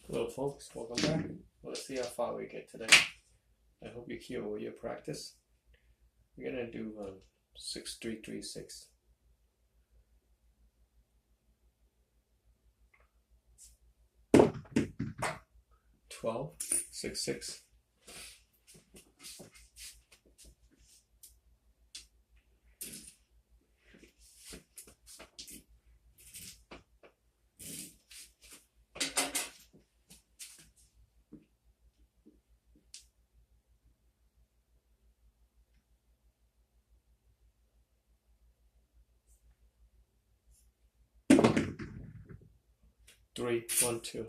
Hello folks, welcome back. Let's see how far we get today. I hope you keep with your practice. We're gonna do 6336. 12, 6, 6. Three, 1, 2.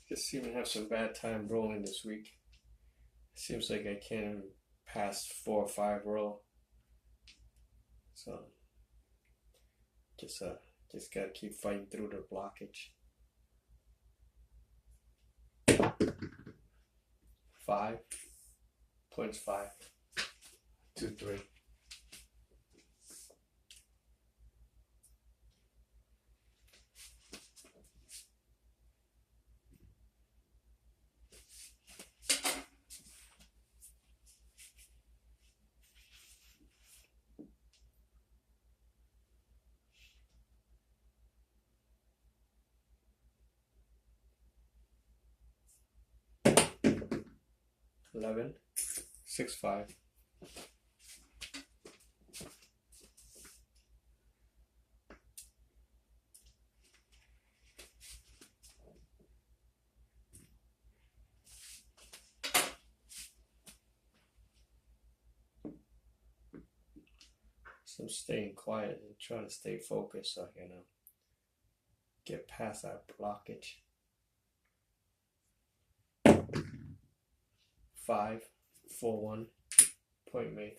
Just seem to have some bad time rolling this week. Seems like I can't even pass 4 or 5 roll. So just gotta keep fighting through the blockage. 5, points 5, 2, 3. Eleven, 6, 5. So I'm staying quiet and trying to stay focused so I can get past that blockage. 5, 4, 1. Point made.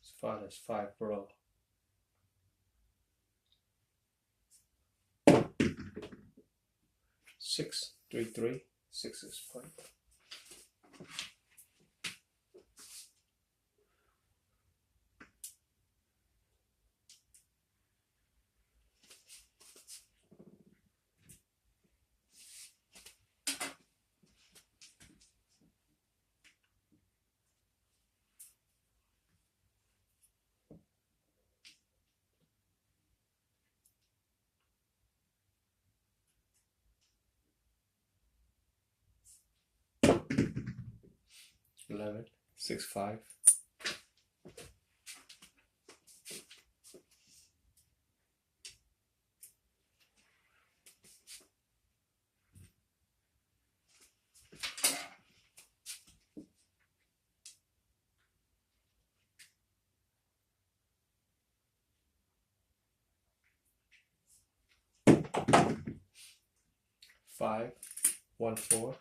As far as 5 roll. 6, 3, 3. 6 is point. Eleven, 6, 5. Five, 1, 4.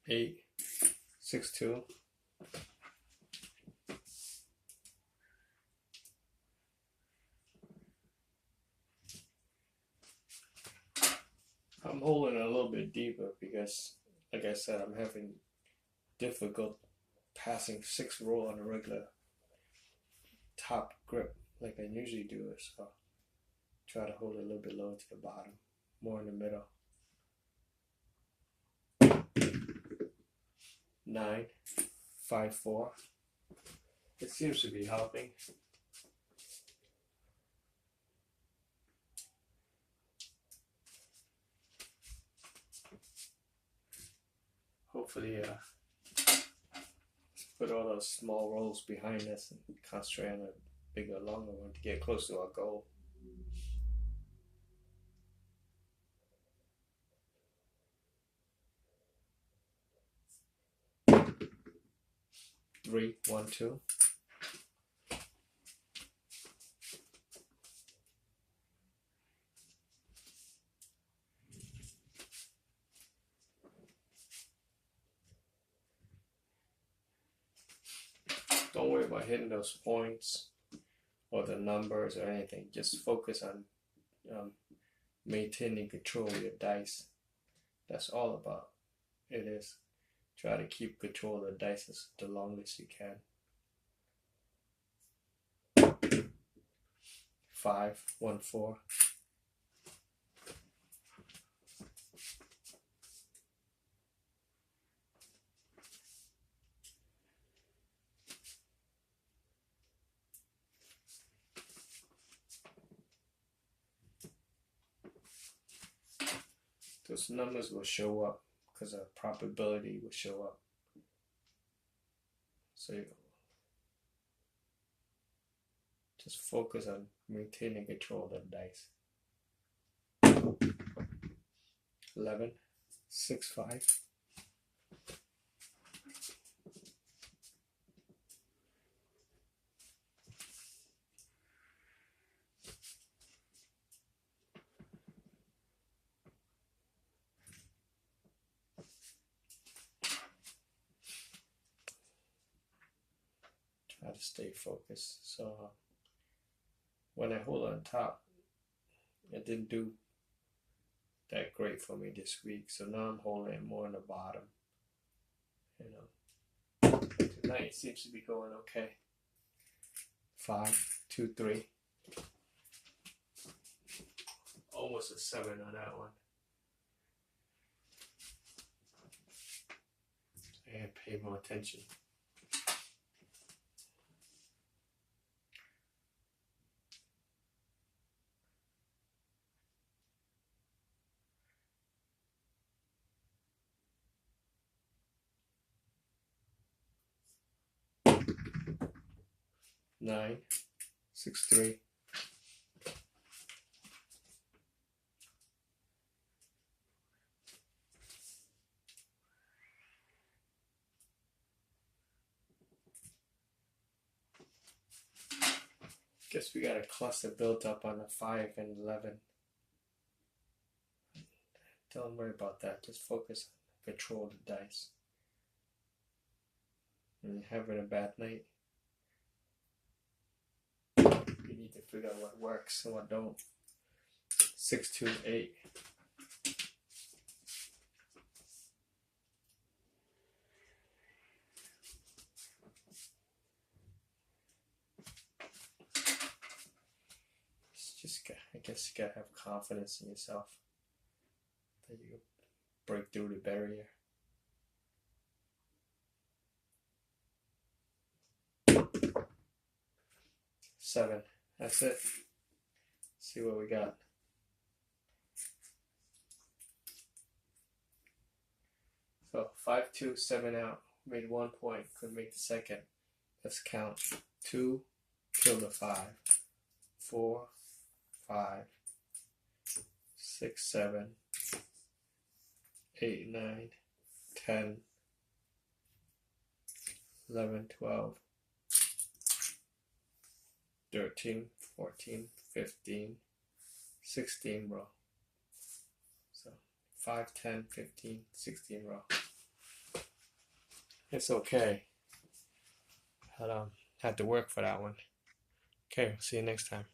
Eight, 6, 2. I'm holding a little bit deeper because, like I said, I'm having difficult passing 6 roll on a regular top grip like I usually do. So try to hold it a little bit lower to the bottom, more in the middle. 9, 5, 4. It seems to be helping. hopefully put all those small rolls behind us and concentrate on a bigger, longer one to get close to our goal. Three, 1, 2. Don't worry about hitting those points or the numbers or anything. Just focus on maintaining control of your dice. That's all about it is. Try to keep control of the dice as the longest you can. 5, 1, 4. Those numbers will show up because a probability will show up. So just focus on maintaining control of the dice. 11, 6, 5. Try to stay focused. So when I hold on top, it didn't do that great for me this week. So now I'm holding it more on the bottom. Tonight seems to be going okay. 5, 2, 3. Almost a 7 on that one. I gotta pay more attention. Nine, 6, 3. Guess we got a cluster built up on a 5 and 11. Don't worry about that. Just focus on control the dice. When you're having a bad night, you need to figure out what works and what don't. 6, 2, 8. I guess you gotta have confidence in yourself that you break through the barrier. 7. That's it. See what we got. So 5, 2, 7 out. Made 1 point. Couldn't make the second. Let's count. 2, kill the 5. 4, 5, 6, 7, 8, 9, 10, 11, 12, 13, 14, 15, 16 row. So 5, 10, 15, 16 row. It's okay. Had to work for that one. Okay, see you next time.